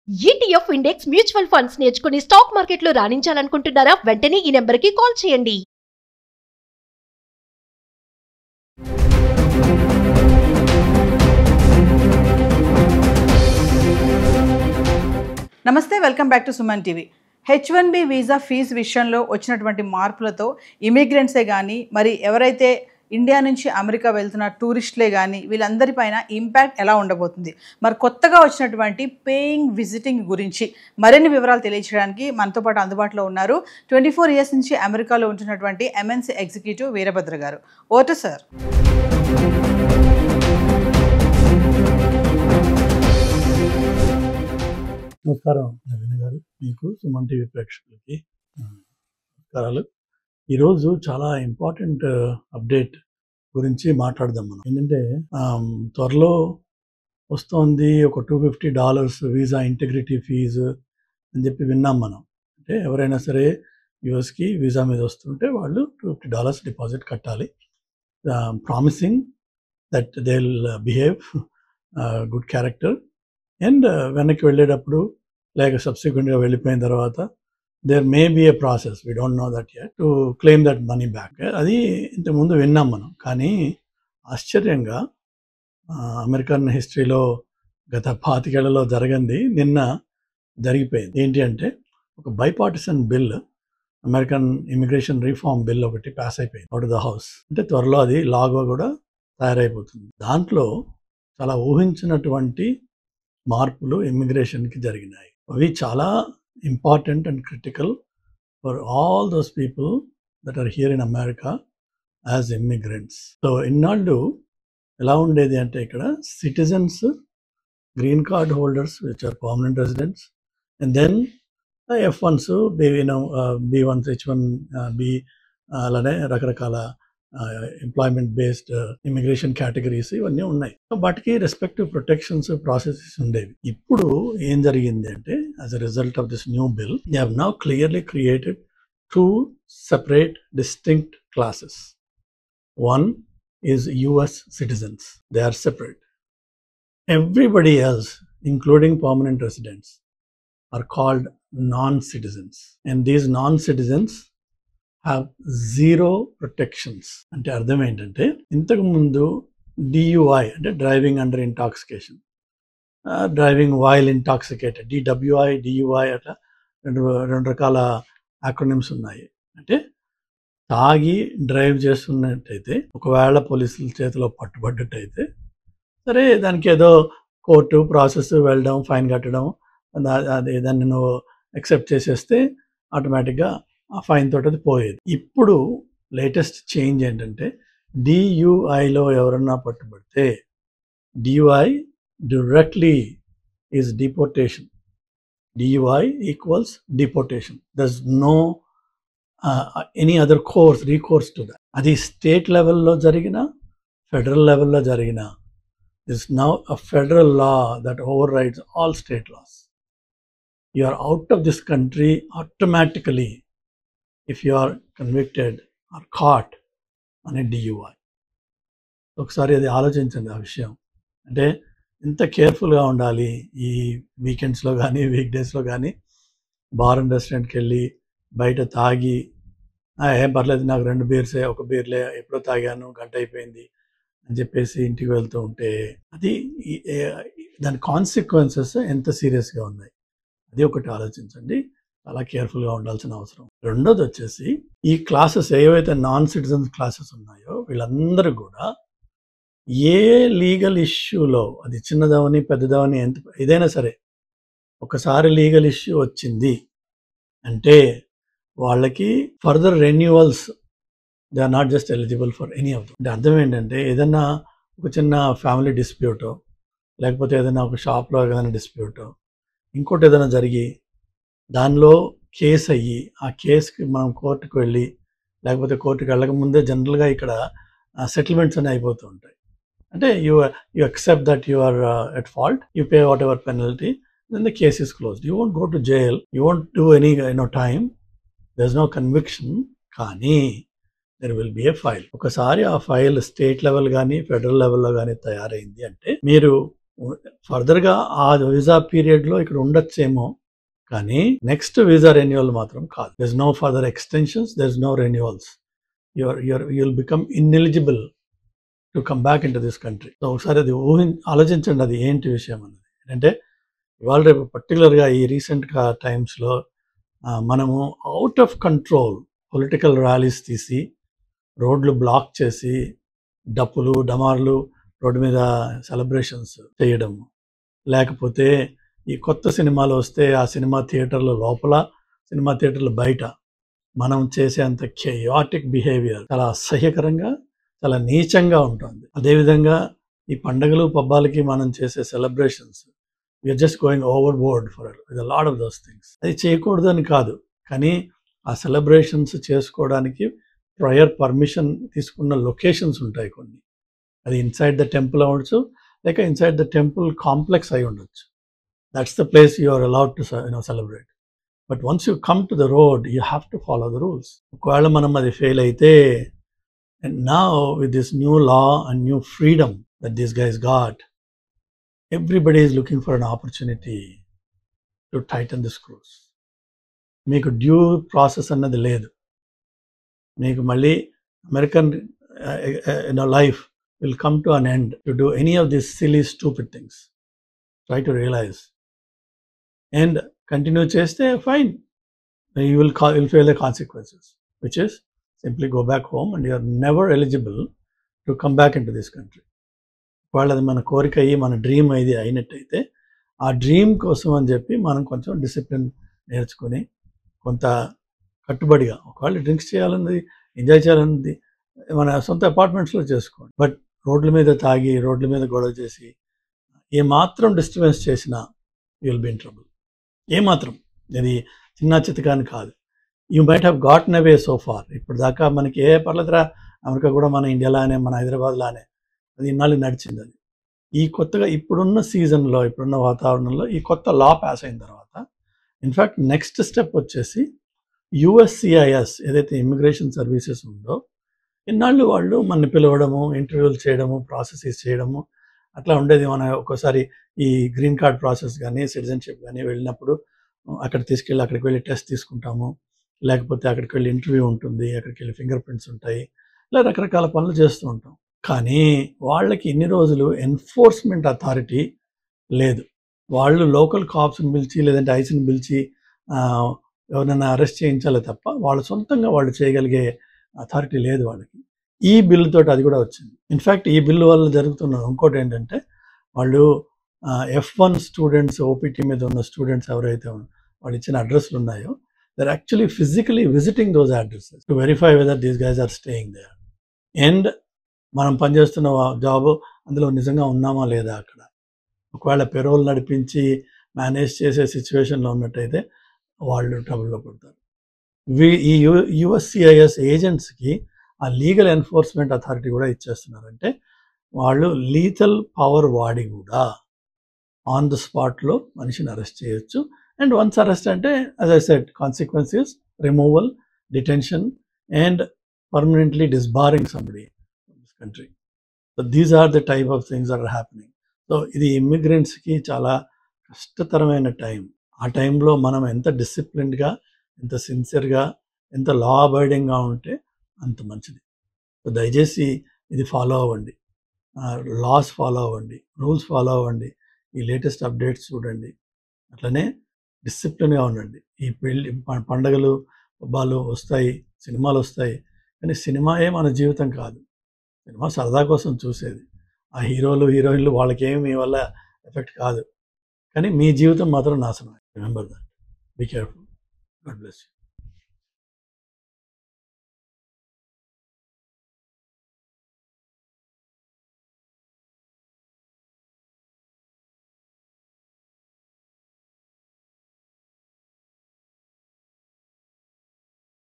ETF index mutual funds నేర్చుకుని stock మార్కెట్లో రాణించాలనుకుంటున్నారా? వెంటనే ఈ నెంబర్కి కాల్ చేయండి. నమస్తే, welcome back to Suman TV. H1B visa fee విషయంలో వచ్చినటువంటి మార్పులతో ఇమిగ్రెంట్సే కానీ, మరి ఎవరైతే ఇండియా నుంచి అమెరికా వెళ్తున్న టూరిస్టులే కానీ, వీళ్ళందరిపైన ఇంపాక్ట్ ఎలా ఉండబోతుంది, మరి కొత్తగా వచ్చినటువంటి పేయింగ్ విజిటింగ్ గురించి మరిన్ని వివరాలు తెలియజేయడానికి మనతో పాటు అందుబాటులో ఉన్నారు 24 ఇయర్స్ నుంచి అమెరికాలో ఉంటున్నటువంటి MNC ఎగ్జిక్యూటివ్ వీరభద్ర గారు. Vote sir. నమస్కారం నవీన్ గారు, మీకు సుమన్ టీవీ ప్రేక్షకులకి నమస్కారాలు. ఈరోజు చాలా ఇంపార్టెంట్ అప్డేట్ గురించి మాట్లాడదాం మనం. ఏంటంటే త్వరలో వస్తోంది ఒక $250 వీసా ఇంటిగ్రిటీ ఫీజు అని చెప్పి విన్నాం మనం. అంటే ఎవరైనా సరే యూఎస్కి వీసా మీద వస్తుంటే వాళ్ళు $250 డిపాజిట్ కట్టాలి, promising that they will behave good character. And వెనక్కి వెళ్ళేటప్పుడు లేక సబ్సిక్వెంట్గా వెళ్ళిపోయిన తర్వాత there may be a process, we don't know that yet, to claim that money back. అది ఇంతకుముందు విన్నాం మనం. కానీ ఆశ్చర్యంగా అమెరికన్ హిస్టరీలో గత 25 ఏళ్లలో జరగంది నిన్న జరిగిపోయింది. ఏంటి అంటే ఒక bipartisan bill, American immigration reform bill ఒకటి పాస్ అయిపోయింది అవుట్ ఆఫ్ ద హౌస్. అంటే త్వరలో అది లాగా కూడా తయారైపోతుంది. దాంట్లో చాలా ఊహించినటువంటి మార్పులు ఇమ్మిగ్రేషన్కి జరిగినాయి. అవి చాలా important and critical for all those people that are here in America as immigrants. So ఇన్నాళ్ళు ఎలా ఉండేది అంటే ఇక్కడ citizens, green card holders which are permanent residents, and then F1s, B1s, H1B, అలానే రకరకాల ఎంప్లాయ్మెంట్ బేస్డ్ ఇమిగ్రేషన్ కేటగిరీస్ ఇవన్నీ ఉన్నాయి. వాటికి రెస్పెక్టివ్ ప్రొటెక్షన్స్, ప్రాసెసెస్ ఉండేవి. ఇప్పుడు ఏం జరిగింది అంటే as a result of this new bill they have now clearly created 2 separate distinct classes. One is US citizens. They are separate. Everybody else, including permanent residents, are called non-citizens. And these non-citizens have zero protections. అంటే అర్థం ఏంటంటే ఇంతకు ముందు DUI అంటే driving under intoxication, driving while intoxicated, DWI, DUI అట్లా రెండు రకాల acronyms ఉన్నాయి. అంటే తాగి డ్రైవ్ చేస్తున్నట్టయితే ఒకవేళ పోలీసుల చేతిలో పట్టుబడ్డట్టయితే సరే, దానికి ఏదో కోర్టు ప్రాసెస్ వెళ్ళడం, ఫైన్ కట్టడం, అది దాన్ని నువ్వు యాక్సెప్ట్ చేసేస్తే ఆటోమేటిక్గా ఆ ఫైన్ తోటి అది పోయేది. ఇప్పుడు లేటెస్ట్ చేంజ్ ఏంటంటే DUIలో ఎవరన్నా పట్టుబడితే DUI directly is deportation. DUI equals deportation. There's no any other recourse to that. అది స్టేట్ లెవెల్లో జరిగిన, ఫెడరల్ లెవెల్లో జరిగిన, this now a federal law that overrides all state laws. You are out of this country automatically if you are convicted or caught on a DUI. ఒకసారి అది ఆలోచించండి ఆ విషయం. అంటే ఎంత కేర్ఫుల్గా ఉండాలి. ఈ వీకెండ్స్లో కానీ వీక్ డేస్లో కానీ బార్ అండ్ రెస్టారెంట్కి వెళ్ళి బయట తాగి ఏం పర్లేదు, నాకు 2 బీర్సే, 1 బీర్లే, ఎప్పుడో తాగాను, గంట అయిపోయింది అని చెప్పేసి ఇంటికి వెళ్తూ ఉంటే అది దాని కాన్సిక్వెన్సెస్ ఎంత సీరియస్గా ఉన్నాయి, అది ఒకటి ఆలోచించండి. చాలా కేర్ఫుల్గా ఉండాల్సిన అవసరం. రెండోది వచ్చేసి ఈ క్లాసెస్ ఏవైతే నాన్ సిటిజన్స్ క్లాసెస్ ఉన్నాయో వీళ్ళందరూ కూడా ఏ లీగల్ ఇష్యూలో, అది చిన్నదవని పెద్దదవని ఎంత ఏదైనా సరే, ఒకసారి లీగల్ ఇష్యూ వచ్చింది అంటే వాళ్ళకి further renewals they are not just eligible for any of them. అంటే అర్థం ఏంటంటే ఏదైనా ఒక చిన్న ఫ్యామిలీ డిస్ప్యూటో, లేకపోతే ఏదైనా ఒక షాప్లో ఏదైనా డిస్ప్యూటో, ఇంకోటి ఏదైనా జరిగి దానిలో కేసు అయ్యి ఆ కేసుకి మనం కోర్టుకు వెళ్ళి, లేకపోతే కోర్టుకు వెళ్ళకముందే జనరల్గా ఇక్కడ సెటిల్మెంట్స్ అని అయిపోతూ ఉంటాయి. అంటే you accept that you are at fault, you pay whatever penalty, then the case is closed. You won't go to jail, you won't do any time, there is no conviction. కానీ there will be a file. ఒకసారి ఆ file state level కానీ federal లెవెల్లో కానీ తయారైంది అంటే మీరు ఫర్దర్గా ఆ వీసా పీరియడ్లో ఇక్కడ ఉండొచ్చేమో, కానీ నెక్స్ట్ వీసా రెన్యువల్ మాత్రం కాదు. There is no further extensions, there is no renewals. You'll become ineligible to come back in to this country. So ఒకసారి అది ఆలోచించండి, అది ఏంటి విషయం అన్నది. అంటే ఇవాళ రేపు పర్టికులర్గా ఈ రీసెంట్ టైమ్స్లో మనము out of control political rallies తీసి రోడ్లు బ్లాక్ చేసి డప్పులు డమార్లు రోడ్డు మీద సెలబ్రేషన్స్ చేయడం, లేకపోతే ఈ కొత్త సినిమాలు వస్తే ఆ సినిమా థియేటర్ల లోపల సినిమా థియేటర్ల బయట మనం చేసే అంత కెయాటిక్ బిహేవియర్ చాలా అసహ్యకరంగా చాలా నీచంగా ఉంటుంది. అదేవిధంగా ఈ పండుగలు పబ్బాలకి మనం చేసే celebrations we're just going overboard for with a lot of those things. అది చేయకూడదు అని కాదు, కానీ ఆ సెలబ్రేషన్స్ చేసుకోవడానికి ప్రయర్ పర్మిషన్ తీసుకున్న లొకేషన్స్ ఉంటాయి కొన్ని. అది ఇన్సైడ్ ద టెంపుల్ అవ్వచ్చు, లేక ఇన్సైడ్ ద టెంపుల్ కాంప్లెక్స్ అయి ఉండొచ్చు. That's the place you are allowed to celebrate. But once you come to the road you have to follow the rules. ఒకవేళ మనం అది ఫెయిల్ అయితే, and now with this new law and new freedom that these guys got, everybody is looking for an opportunity to tighten the screws. మీకు due process అన్నది లేదు. మీకు మళ్ళీ American life will come to an end to do any of these silly stupid things. Try to realize and continue cheste, fine, you will feel the consequences, which is simply go back home and you are never eligible to come back into this country. ఒకవేళ అది మన కోరిక అయ్యి మన dream ఇది అయినట్టయితే, ఆ dream కోసం అని చెప్పి మనం కొంచెం డిసిప్లిన్ నేర్చుకుని కొంత కట్టుబడిగా, ఒకవేళ డ్రింక్స్ చేయాలన్నది ఎంజాయ్ చేయాలన్నది మన సొంత అపార్ట్మెంట్స్లో చేసుకోండి. బట్ రోడ్ల మీద తాగి రోడ్ల మీద గొడవ చేసి ఏమాత్రం డిస్టర్బెన్స్ చేసినా you will be in trouble. ఏమాత్రం, ఇది చిన్న చితకాని కాదు. You might have gotten away so far. ఇప్పుడు దాకా మనకి పర్లేదురా, అమెరికా కూడా మన ఇండియాలానే మన హైదరాబాద్లానే, అది ఇన్నాళ్ళు నడిచింది. అది ఈ కొత్తగా ఇప్పుడున్న సీజన్లో ఇప్పుడున్న వాతావరణంలో ఈ కొత్త లా పాస్ అయిన తర్వాత ఇన్ఫ్యాక్ట్ నెక్స్ట్ స్టెప్ వచ్చేసి USCIS ఏదైతే ఇమిగ్రేషన్ సర్వీసెస్ ఉందో, ఇన్నాళ్ళు వాళ్ళు మనని పిలవడము, ఇంటర్వ్యూలు చేయడము, ప్రాసెసెస్ చేయడము అట్లా ఉండేది. మన ఒక్కోసారి ఈ గ్రీన్ కార్డ్ ప్రాసెస్ కానీ సిటిజన్షిప్ కానీ వెళ్ళినప్పుడు అక్కడికి వెళ్ళి టెస్ట్ తీసుకుంటాము, లేకపోతే అక్కడికి వెళ్ళి ఇంటర్వ్యూ ఉంటుంది, అక్కడికి వెళ్ళి ఫింగర్ ప్రింట్స్ ఉంటాయి, ఇలా రకరకాల పనులు చేస్తూ ఉంటాం. కానీ వాళ్ళకి ఇన్ని రోజులు ఎన్ఫోర్స్మెంట్ అథారిటీ లేదు. వాళ్ళు లోకల్ కాప్స్ని పిలిచి లేదంటే ఐసీని పిలిచి ఎవరైనా అరెస్ట్ చేయించాలి తప్ప వాళ్ళు సొంతంగా వాళ్ళు చేయగలిగే అథారిటీ లేదు వాళ్ళకి. ఈ బిల్లు తోటి అది కూడా వచ్చింది. ఇన్ఫ్యాక్ట్ ఈ బిల్లు వల్ల జరుగుతున్న ఇంకోటి ఏంటంటే, వాళ్ళు F1 స్టూడెంట్స్, ఓపీటీ మీద ఉన్న స్టూడెంట్స్ ఎవరైతే వాళ్ళు ఇచ్చిన అడ్రస్లు ఉన్నాయో, they're actually physically visiting those addresses to verify whether these guys are staying there. And మనం పనిచేస్తున్న జాబ్ అందులో నిజంగా ఉన్నామా లేదా అక్కడ. ఒకవేళ పెరోల్ నడిపించి మేనేజ్ చేసే సిచ్యువేషన్లో ఉన్నట్టయితే వాళ్ళు ట్రబుల్లో పడతారు. ఈ USCIS ఏజెంట్స్కి ఆ లీగల్ ఎన్ఫోర్స్మెంట్ అథారిటీ కూడా ఇచ్చేస్తున్నారంటే, వాళ్ళు లీథల్ పవర్ వాడి కూడా ఆన్ ద స్పాట్లో మనిషిని అరెస్ట్ చేయొచ్చు. అండ్ వన్స్ అరెస్ట్ అంటే, as I said, consequences, removal, detention and permanently disbarring somebody from this country. So these are the type of things are happening. సో ఇది ఇమ్మిగ్రెంట్స్కి చాలా కష్టతరమైన టైం. ఆ టైంలో మనం ఎంత డిసిప్లిన్డ్గా, ఎంత సిన్సియర్గా, ఎంత లా అబైడింగ్గా ఉంటే అంత మంచిది. సో దయచేసి ఇది ఫాలో అవ్వండి, లాస్ ఫాలో అవ్వండి, రూల్స్ ఫాలో అవ్వండి, ఈ లేటెస్ట్ అప్డేట్స్ చూడండి, అట్లనే డిసిప్లిన్గా ఉండండి. ఈ పండగలు పబ్బాలు వస్తాయి, సినిమాలు వస్తాయి, కానీ సినిమాయే మన జీవితం కాదు. సినిమా సరదా కోసం చూసేది. ఆ హీరోలు హీరోయిన్లు వాళ్ళకేమి మీ వల్ల ఎఫెక్ట్ కాదు, కానీ మీ జీవితం మాత్రం నాశనం. Remember that. Be careful. God bless you.